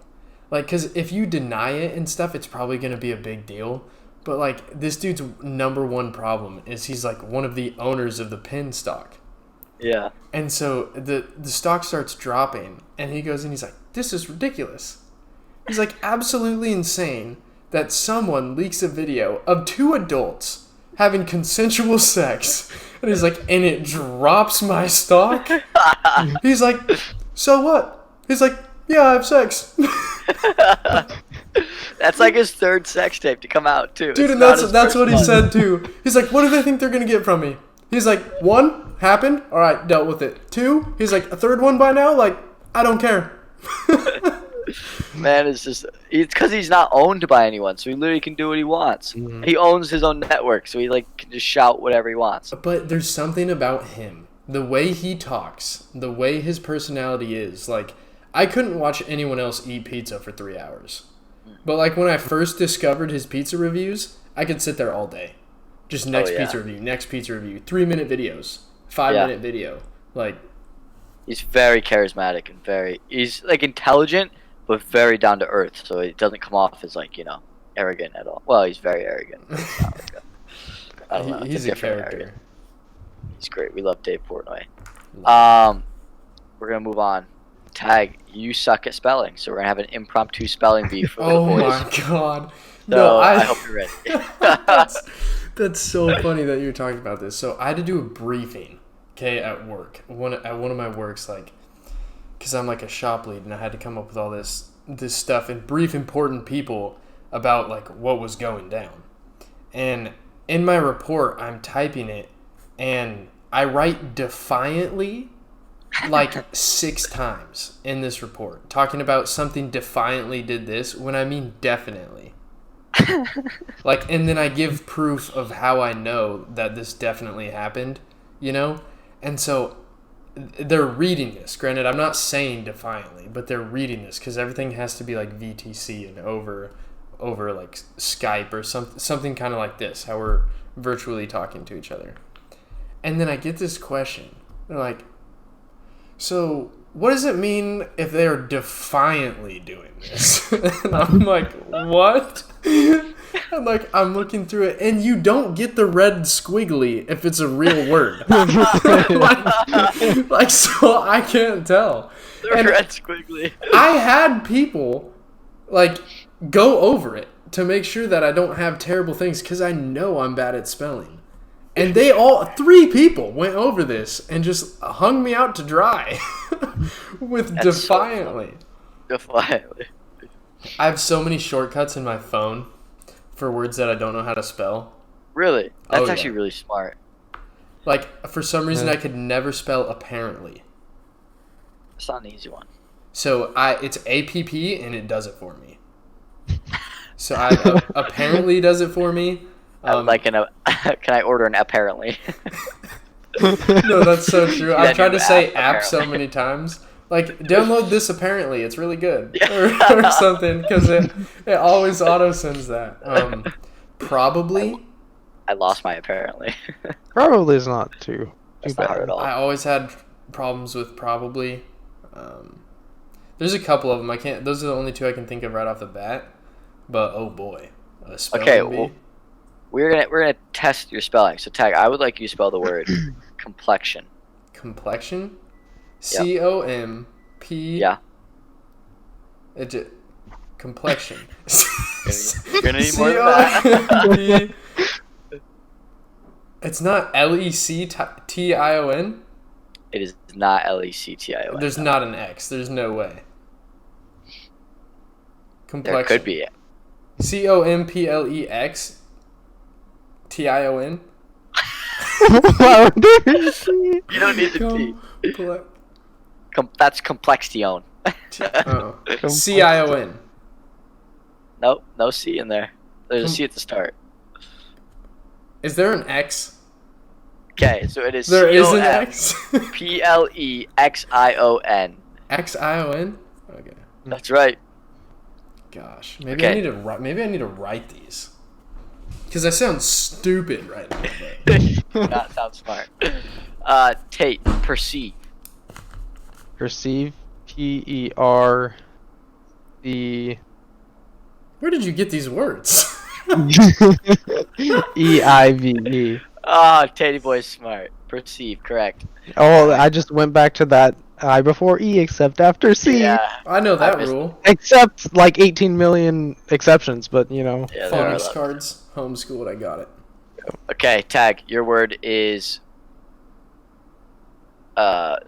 Like, because if you deny it and stuff, it's probably going to be a big deal. But, like, this dude's number one problem is he's, like, one of the owners of the pin stock. Yeah. And so the stock starts dropping, and he goes and he's like, this is ridiculous. He's like, absolutely insane that someone leaks a video of two adults having consensual sex. And he's like, and it drops my stock? He's like, so what? He's like, yeah, I have sex. That's like his third sex tape to come out too. Dude, It's and not that's his what he first one. said too. He's like, what do they think they're gonna get from me? He's like, one, happened, alright, dealt with it. Two, he's like, a third one by now? Like, I don't care. Man, it's because he's not owned by anyone, so he literally can do what he wants. Mhm. He owns his own network, so he like can just shout whatever he wants. But there's something about him. The way he talks, the way his personality is, like, I couldn't watch anyone else eat pizza for 3 hours. But, like, when I first discovered his pizza reviews, I could sit there all day. Just next pizza review, next pizza review, 3-minute videos, 5-minute video. Like, He's very charismatic and he's like intelligent, but very down to earth. So it doesn't come off as like, arrogant at all. Well, he's very arrogant. But it's not like I don't know. It's he's a different character. arrogant. He's great. We love Dave Portnoy. We're gonna move on. Tag, you suck at spelling, so we're gonna have an impromptu spelling bee for the Oh boys. my god. So No, I hope you're ready. That's so funny that you're talking about this. So I had to do a briefing, okay, at work. At one of my works, like, because I'm like a shop lead, and I had to come up with all this stuff and brief important people about like what was going down. And in my report, I'm typing it, and I write defiantly like 6 times in this report, talking about something defiantly did this when I mean definitely. Like, and then I give proof of how I know that this definitely happened, And so they're reading this. Granted, I'm not saying defiantly, but they're reading this because everything has to be like VTC and over like Skype or something kind of like this, how we're virtually talking to each other. And then I get this question. They're like, so what does it mean if they're defiantly doing this? And I'm like, what? And like, I'm looking through it, and you don't get the red squiggly if it's a real word. like, so I can't tell. The And red squiggly. I had people like go over it to make sure that I don't have terrible things because I know I'm bad at spelling. And 3 people went over this and just hung me out to dry with That's defiantly. Defiantly. I have so many shortcuts in my phone for words that I don't know how to spell. Really? That's Oh, actually yeah. really smart. Like, for some reason, I could never spell apparently. It's not an easy one. So it's APP, and it does it for me. So apparently does it for me. I would like can I order an apparently? No, that's so true. Yeah, I've tried to new say app, app so many times. Like, download this apparently. It's really good. Yeah. Or something, because it always auto-sends that. Probably. I lost my apparently. Probably is not too That's not hard bad. at all. I always had problems with probably. There's a couple of them. Those are the only 2 I can think of right off the bat. But, oh boy. A spelling Okay, bee. well, we're gonna test your spelling. So Tag, I would like you to spell the word complexion. Complexion? Yep. COMP. Yeah. Complexion. You're gonna need more than that. COMP. It's not LECTION? It is not LECTION. There's not an X. There's no way. There Complexion. could be. COMPLEXTION. Why would there be a T? You don't need the T. That's complexion. Oh. CION. Nope, no C in there. There's a C at the start. Is there an X? Okay, so it is There is an X. COMPLEXION. XION. Okay. That's right. Gosh, maybe I need to write. Maybe I need to write these. Because I sound stupid right now. But. Not sound smart. Tate, perceive. Perceive. PER. The. Where did you get these words? EIVE. Ah, Tatey boy's smart. Perceive, correct. Oh, I just went back to that I before E except after C. Yeah. I know that rule. Except like 18 million exceptions, but you know. Yeah, there are Phonics lots. cards, homeschooled. I got it. Okay, Tag. Your word is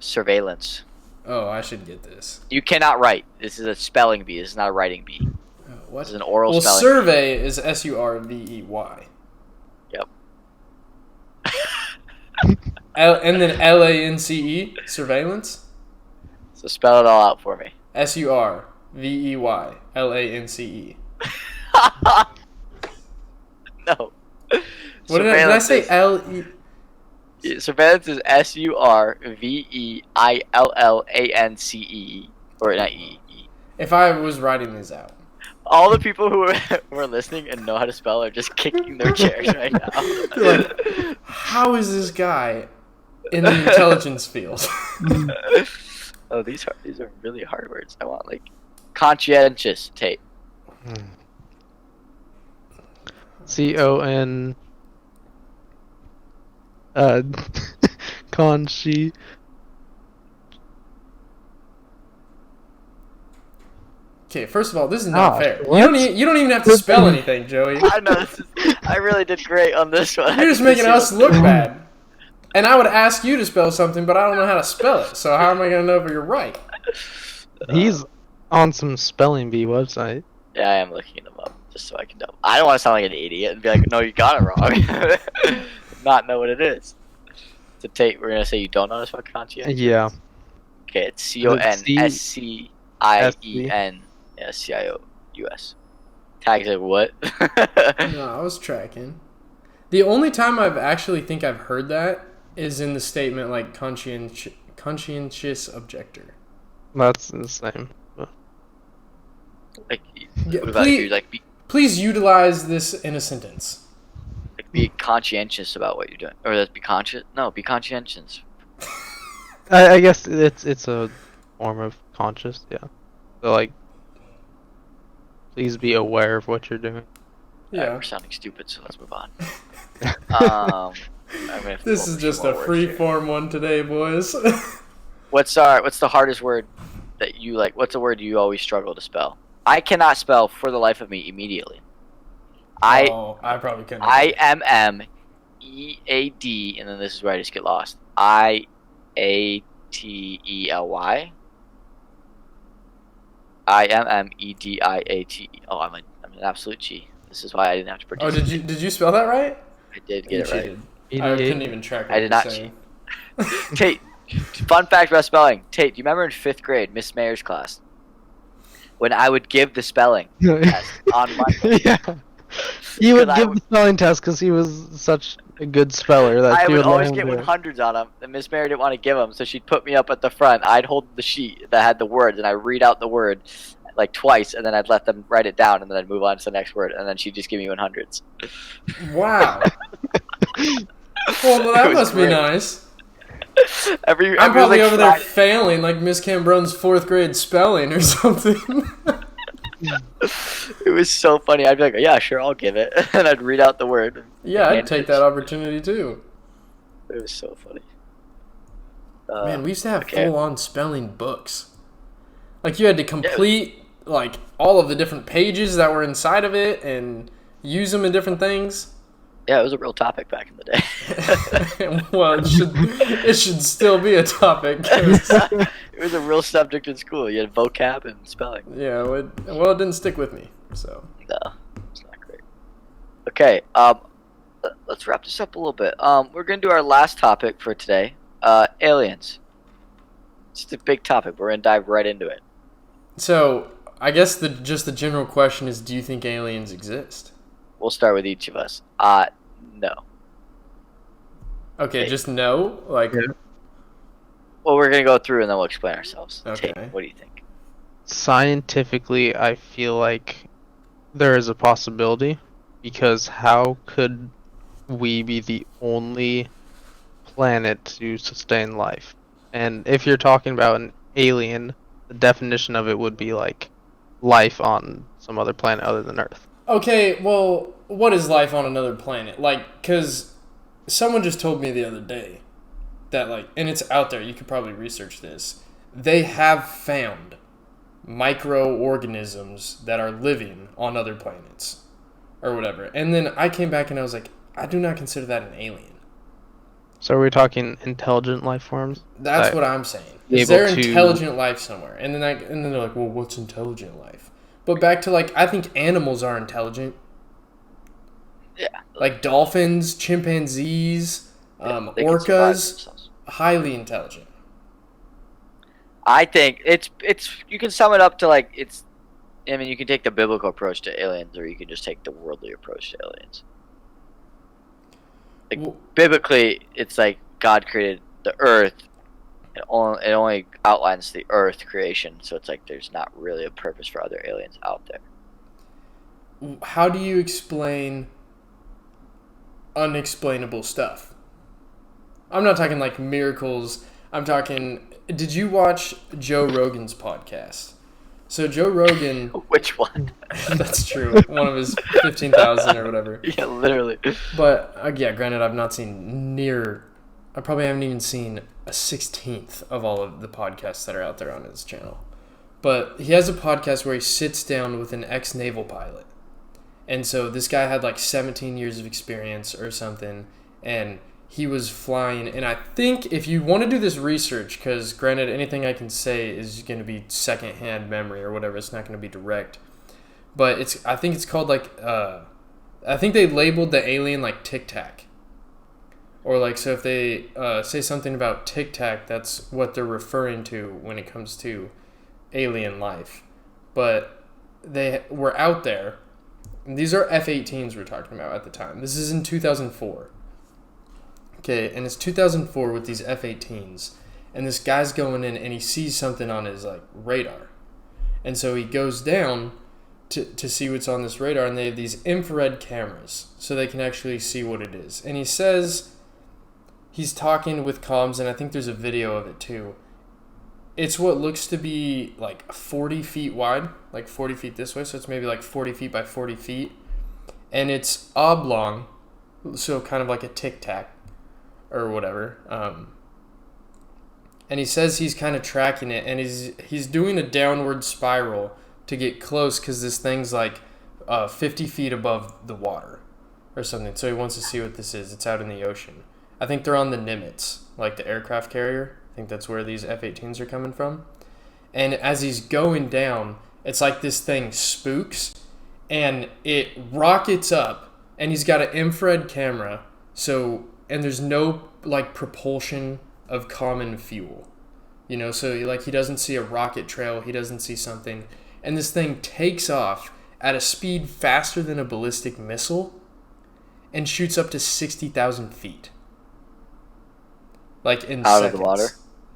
surveillance. Oh, I should get this. You cannot write. This is a spelling bee. This is not a writing bee. What? This is an oral Well, spelling. survey is SURVEY. Yep. And then LANCE, surveillance. So spell it all out for me. SURVEY LANCE. No. What did I say? LE. Surveillance is SURVEILLANCE, or not E. If I was writing these out. All the people who are listening and know how to spell are just kicking their chairs right now. They're like, how is this guy in the intelligence field? Oh, these are really hard words. I want like conscientious, Tate. CON. Conchi. Okay, first of all, this is not fair. What? You don't even have to spell anything, Joey. I know I really did great on this one. You're just making us look bad. And I would ask you to spell something, but I don't know how to spell it. So how am I going to know if you're right? He's on some spelling bee website. Yeah, I am looking them up just so I can know. I don't want to sound like an idiot and be like, no, you got it wrong. Not know what it is. So Tate, we're gonna say you don't know how to spell conscientious. Yeah. Okay, it's CONSCIEN. Yeah, CIOUS. Tag said what? No, I was tracking. The only time I've heard that is in the statement like conscientious objector. That's the same. Like, Yeah, what about if you like please utilize this in a sentence. be conscientious about what you're doing, or be conscious? No, be conscientious. I guess it's a form of conscious, yeah. So like, please be aware of what you're doing. Yeah, we're sounding stupid, so let's move on. I'm gonna have to This pull is up just some a more words free here. form one today, boys. What's the hardest word that you like? What's a word you always struggle to spell? I cannot spell for the life of me immediately. I probably couldn't. IMMEAD, and then this is where I just get lost. IATELY. IMMEDIATE. Oh, I'm an absolute G. This is why I didn't have to Oh, participate. did you spell that right? I did get it right. I couldn't even track. I did not cheat. Tate, fun fact about spelling. Tate, do you remember in 5th grade, Miss Mayer's class, when I would give the spelling test on Monday? Yeah. He would I give would- the spelling test because he was such a good speller that I she would would always let him get do it. 100s on them, and Miss Mary didn't want to give them, so she'd put me up at the front. I'd hold the sheet that had the words, and I'd read out the word like twice, and then I'd let them write it down, and then I'd move on to the next word, and then she'd just give me 100s. Wow. Well, that was must great. be nice. Every I'm probably like, over there Friday- failing like Miss Cambronne's 4th grade spelling or something. It was so funny. I'd be like, yeah, sure, I'll give it, and I'd read out the word. Yeah, I'd take that opportunity too. It was so funny. Man, we used to have okay. full-on spelling books. Like you had to complete like all of the different pages that were inside of it and use them in different things. Yeah, it was a real topic back in the day. Well, it should still be a topic. 'Cause, It was a real subject in school. You had vocab and spelling. yeah, well, it didn't stick with me. So No. Okay. Let's wrap this up a little bit. We're gonna do our last topic for today. Aliens. It's a big topic. We're gonna dive right into it. So, I guess the general question is, do you think aliens exist? We'll start with each of us. No. Okay, Okay. just no? Like, Yeah. Well, we're gonna go through and then we'll explain ourselves. Okay. Tate, what do you think? Scientifically, I feel like there is a possibility because how could we be the only planet to sustain life? And if you're talking about an alien, the definition of it would be like life on some other planet other than Earth. okay, well, what is life on another planet? Like, because someone just told me the other day that, like, and it's out there, you could probably research this. They have found microorganisms that are living on other planets or whatever. And then I came back and I was like, I do not consider that an alien. So are we talking intelligent life forms? That's Right. what I'm saying. Be Is there able to- intelligent life somewhere? And then they're like, well, what's intelligent life? But back to, like, I think animals are intelligent. Yeah. Like dolphins, chimpanzees, They can survive orcas, themselves. highly intelligent. I think it's you can sum it up to like it's. I mean, you can take the biblical approach to aliens, or you can just take the worldly approach to aliens. Like, Well, biblically, it's like God created the earth. It only outlines the earth creation, so it's like there's not really a purpose for other aliens out there. how do you explain unexplainable stuff? I'm not talking like miracles. I'm talking. Did you watch Joe Rogan's podcast? So Joe Rogan, Which one? that's true. One of his 15,000 or whatever. Yeah, literally. But yeah, granted, I've not seen near. I probably haven't even seen a 16th of all of the podcasts that are out there on his channel. But he has a podcast where he sits down with an ex-naval pilot. And so this guy had like 17 years of experience or something, and he was flying. And I think if you want to do this research, because granted, anything I can say is going to be secondhand memory or whatever, it's not going to be direct. But I think it's called like, I think they labeled the alien like Tic Tac. Or like, so if they say something about Tic Tac, that's what they're referring to when it comes to alien life. But they were out there. And these are F-18s we're talking about at the time. This is in 2004. Okay, and it's 2004 with these F-18s. And this guy's going in and he sees something on his like radar. And so he goes down to see what's on this radar, and they have these infrared cameras so they can actually see what it is. And he says he's talking with comms, and I think there's a video of it too. It's what looks to be like 40 feet wide, like 40 feet this way, so it's maybe like 40 feet by 40 feet. And it's oblong, so kind of like a tic-tac or whatever. And he says he's kind of tracking it, and he's doing a downward spiral to get close because this thing's like 50 feet above the water or something. So he wants to see what this is. It's out in the ocean. I think they're on the Nimitz, like the aircraft carrier. I think that's where these F-18s are coming from. And as he's going down, it's like this thing spooks, and it rockets up, and he's got an infrared camera, and there's no like propulsion of common fuel. You know, so like he doesn't see a rocket trail, he doesn't see something, and this thing takes off at a speed faster than a ballistic missile and shoots up to 60,000 feet. Like in Out seconds. of the water?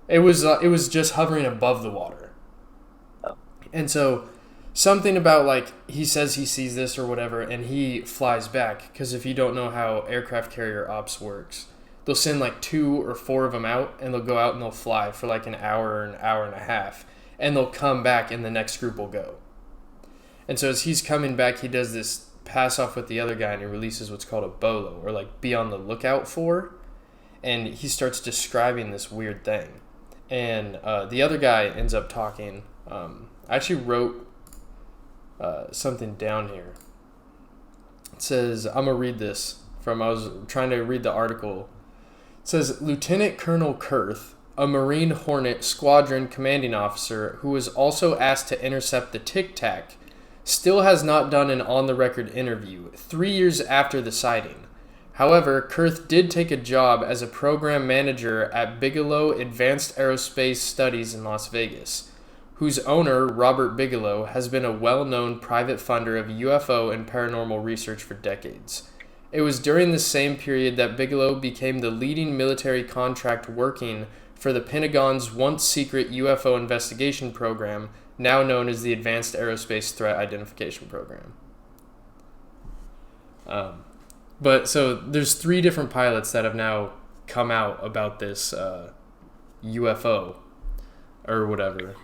It was just hovering above the water. Oh. And so something about like he says he sees this or whatever, and he flies back, because if you don't know how aircraft carrier ops works, they'll send like 2 or 4 of them out, and they'll go out and they'll fly for like an hour or an hour and a half, and they'll come back and the next group will go. And so as he's coming back, he does this pass off with the other guy, and he releases what's called a bolo, or like be on the lookout for. And he starts describing this weird thing. And the other guy ends up talking. I actually wrote something down here. It says, I'm going to read this from, I was trying to read the article. It says, Lieutenant Colonel Kurth, a Marine Hornet Squadron commanding officer who was also asked to intercept the Tic Tac, still has not done an on-the-record interview 3 years after the sighting. However, Kurth did take a job as a program manager at Bigelow Advanced Aerospace Studies in Las Vegas, whose owner, Robert Bigelow, has been a well-known private funder of UFO and paranormal research for decades. It was during the same period that Bigelow became the leading military contract working for the Pentagon's once-secret UFO investigation program, now known as the Advanced Aerospace Threat Identification Program. But so there's 3 different pilots that have now come out about this UFO or whatever,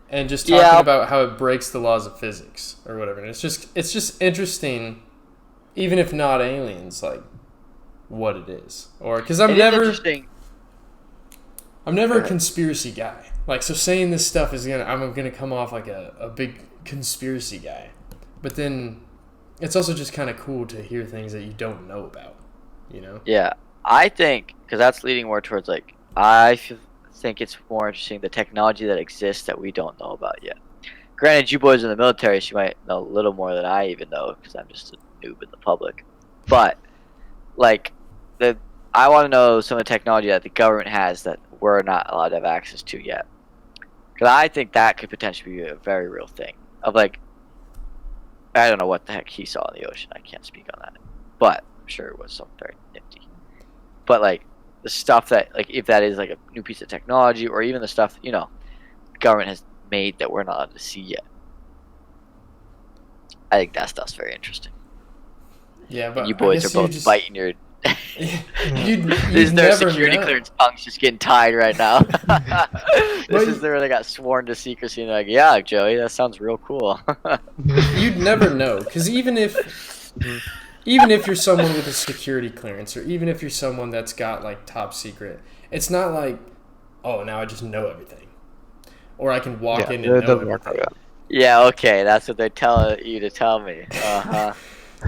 and just talking about how it breaks the laws of physics or whatever. And it's just interesting, even if not aliens, like what it is, or because I'm never a conspiracy guy. Like, so saying this stuff I'm gonna come off like a big conspiracy guy, but then it's also just kind of cool to hear things that you don't know about, you know? Yeah, I think, because that's leading more towards, like, I think it's more interesting the technology that exists that we don't know about yet. Granted, you boys in the military, so you might know a little more than I even know, because I'm just a noob in the public. But, like, I want to know some of the technology that the government has that we're not allowed to have access to yet. Because I think that could potentially be a very real thing. Of, like, I don't know what the heck he saw in the ocean. I can't speak on that. But I'm sure it was something very nifty. But, like, the stuff that, like, if that is, like, a new piece of technology, or even the stuff, you know, the government has made that we're not allowed to see yet. I think that stuff's very interesting. Yeah, but you boys are both biting your... This is their security clearance tongues just getting tied right now. This is where they got sworn to secrecy, and they're like, yeah, Joey, that sounds real cool. You'd never know, because even if you're someone with a security clearance, or even if you're someone that's got, like, top secret, it's not like, oh, now I just know everything, or I can walk in and know everything. Yeah, okay, that's what they're telling you to tell me. Uh-huh.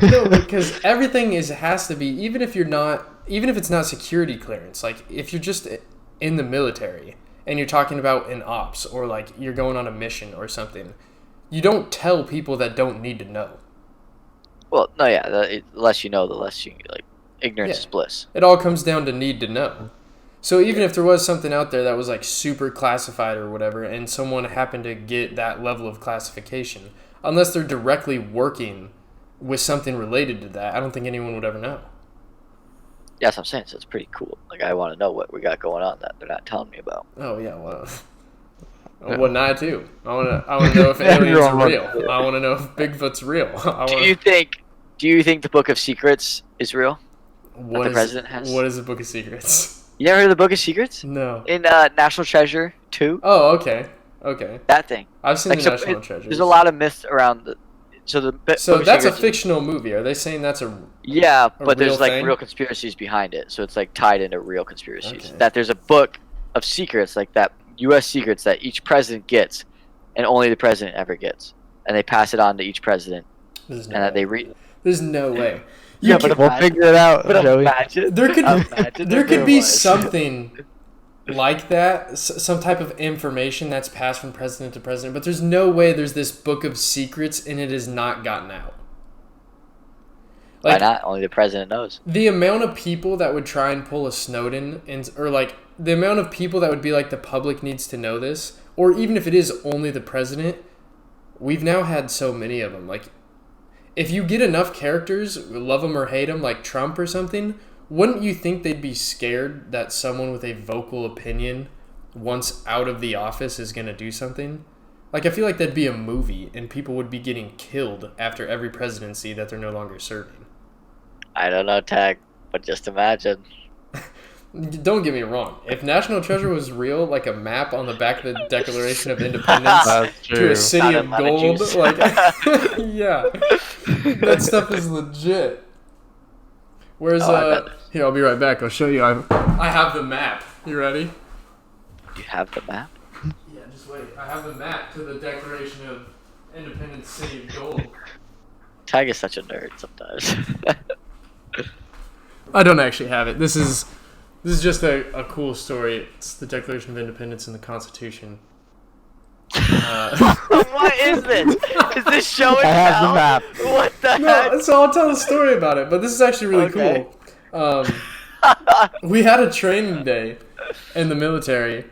No, because everything has to be, even if it's not security clearance, like, if you're just in the military and you're talking about an ops, or, like, you're going on a mission or something, you don't tell people that don't need to know. Well, no, yeah, the less you know, the less you, like, ignorance is bliss. It all comes down to need to know. So even if there was something out there that was, like, super classified or whatever, and someone happened to get that level of classification, unless they're directly working with something related to that, I don't think anyone would ever know. Yeah, that's what I'm saying. So it's pretty cool. Like, I want to know what we got going on that they're not telling me about. Oh yeah, well, wouldn't I too? I want to know if aliens are real. I want to know if Bigfoot's real. Do you think the Book of Secrets is real? What the president has? What is the Book of Secrets? You never heard of the Book of Secrets? No. In National Treasure 2? Oh, okay. That thing. I've seen the National Treasure. There's a lot of myths around the. So that's a fictional movie. Are they saying that's but there's, like, thing? real conspiracies behind it. So it's, like, tied into real conspiracies. Okay. That there's a book of secrets, like that U.S. secrets that each president gets, and only the president ever gets, and they pass it on to each president, that they read. There's no way. But we'll figure it out. But imagine there could be something like that, some type of information that's passed from president to president, but there's no way there's this book of secrets and it has not gotten out. Like, why not? Only the president knows. The amount of people that would try and pull a Snowden, or, like, the amount of people that would be like, the public needs to know this, or even if it is only the president, we've now had so many of them. Like, if you get enough characters, love them or hate them, like Trump or something, wouldn't you think they'd be scared that someone with a vocal opinion, once out of the office, is going to do something? Like, I feel like that'd be a movie, and people would be getting killed after every presidency that they're no longer serving. I don't know, Tag, but just imagine. Don't get me wrong. If National Treasure was real, like a map on the back of the Declaration of Independence to a city of gold, like, yeah, that stuff is legit. Where's here, I'll be right back. I'll show you. I have the map. You ready? You have the map? Yeah, just wait. I have the map to the Declaration of Independence, city of gold. Tag is such a nerd sometimes. I don't actually have it. This is just a cool story. It's the Declaration of Independence and the Constitution. What is this? Is this show and I have the tell? map. What the No, heck? so I'll tell a story about it, but this is actually really Okay. cool. We had a training day in the military,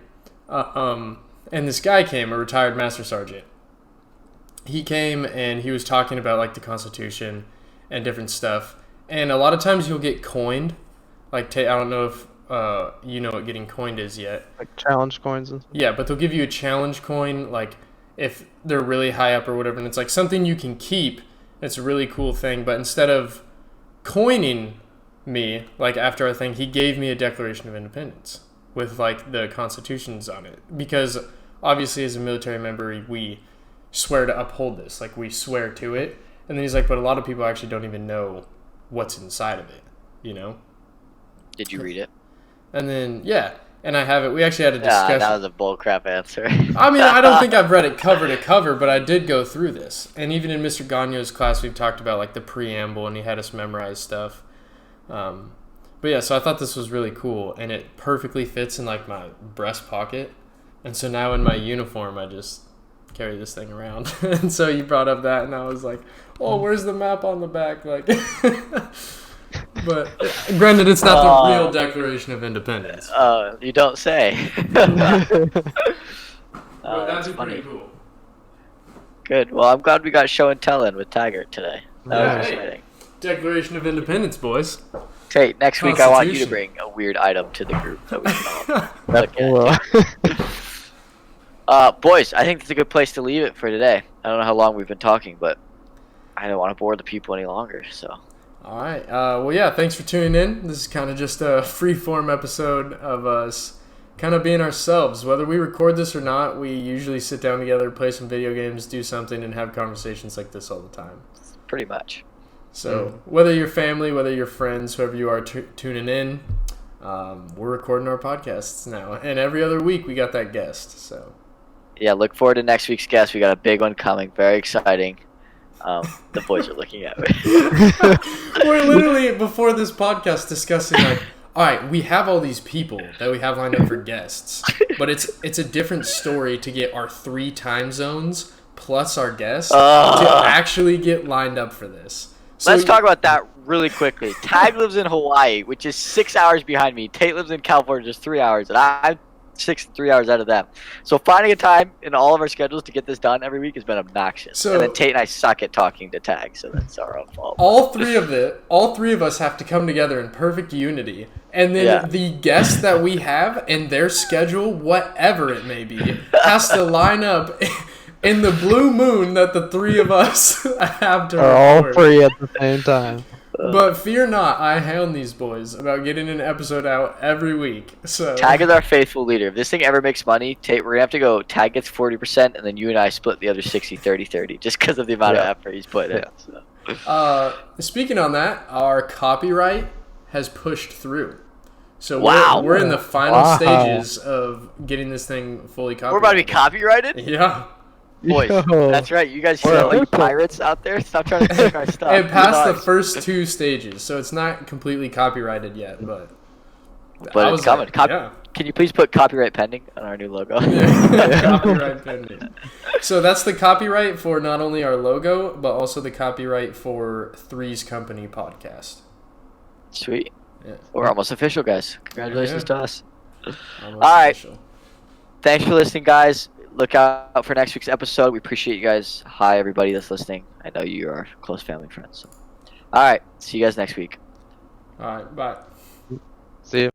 and this guy came, a retired master sergeant. He came and he was talking about like the Constitution and different stuff. And a lot of times you'll get coined. Like, I don't know if you know what getting coined is yet. Like challenge coins and stuff. Yeah, but they'll give you a challenge coin, like if they're really high up or whatever, and it's like something you can keep. It's a really cool thing. But instead of coining me, like after our thing, he gave me a Declaration of Independence with like the constitutions on it. Because obviously as a military member, we swear to uphold this. Like we swear to it. And then he's like, but a lot of people actually don't even know what's inside of it, you know? Did you read it? And then, yeah. And I have it. We actually had a discussion. That was a bullcrap answer. I mean, I don't think I've read it cover to cover, but I did go through this. And even in Mr. Gagno's class, we've talked about like the preamble, and he had us memorize stuff. But yeah, so I thought this was really cool, and it perfectly fits in like my breast pocket. And so now in my uniform, I just carry this thing around. And so you brought up that, and I was like, oh, where's the map on the back? Like, but granted, it's not the real Declaration of Independence. You don't say. But That's that'd be funny. pretty cool. Good. Well, I'm glad we got show and tell in with Taggart today. That Yeah. was Hey. exciting. Declaration of Independence, boys. Hey, next week I want you to Constitution. bring a weird item to the group that we can all That look at. Boys, I think it's a good place to leave it for today. I don't know how long we've been talking, but I don't want to bore the people any longer. So, All right. Well, yeah, thanks for tuning in. This is kind of just a free-form episode of us kind of being ourselves. Whether we record this or not, we usually sit down together, play some video games, do something, and have conversations like this all the time. pretty much. So whether you're family, whether you're friends, whoever you are tuning in, we're recording our podcasts now. And every other week we got that guest. So Yeah, look forward to next week's guest. We got a big one coming. Very exciting. The boys are looking at me. we're literally, before this podcast, discussing like, all right, we have all these people that we have lined up for guests, but it's a different story to get our 3 time zones plus our guests to actually get lined up for this. So, Let's talk about that really quickly. Tag lives in Hawaii, which is 6 hours behind me. Tate lives in California, just 3 hours, and I'm 3 hours out of them. So finding a time in all of our schedules to get this done every week has been obnoxious. So- And then Tate and I suck at talking to Tag, so that's our own fault. all three of us have to come together in perfect unity, and then Yeah. the guests that we have and their schedule, whatever it may be, has to line up in the blue moon that the 3 of us have to Are all record. free at the same time. But fear not, I hound these boys about getting an episode out every week. So Tag is our faithful leader. If this thing ever makes money, Tate, we're going to have to go, Tag gets 40%, and then you and I split the other 60, 30, 30, just because of the amount of Yeah. effort he's put in. Yeah. So. speaking on that, our copyright has pushed through. So Wow. we're in the final Wow. stages of getting this thing fully copyrighted. We're about to be copyrighted? Yeah. Boys, Yo. that's right. You guys We're feel like open. pirates out there? Stop trying to take our stuff. It passed the Nuts. first 2 stages, so it's not completely copyrighted yet, but But I it's was coming. like, yeah. Can you please put copyright pending on our new logo? Copyright pending. So that's the copyright for not only our logo, but also the copyright for Three's Company podcast. Sweet. Yeah. We're almost official, guys. Congratulations Yeah. to us. Almost All right. official. Thanks for listening, guys. Look out for next week's episode. We appreciate you guys. Hi, everybody that's listening. I know you are close family friends. So. All right. See you guys next week. All right, bye. See ya.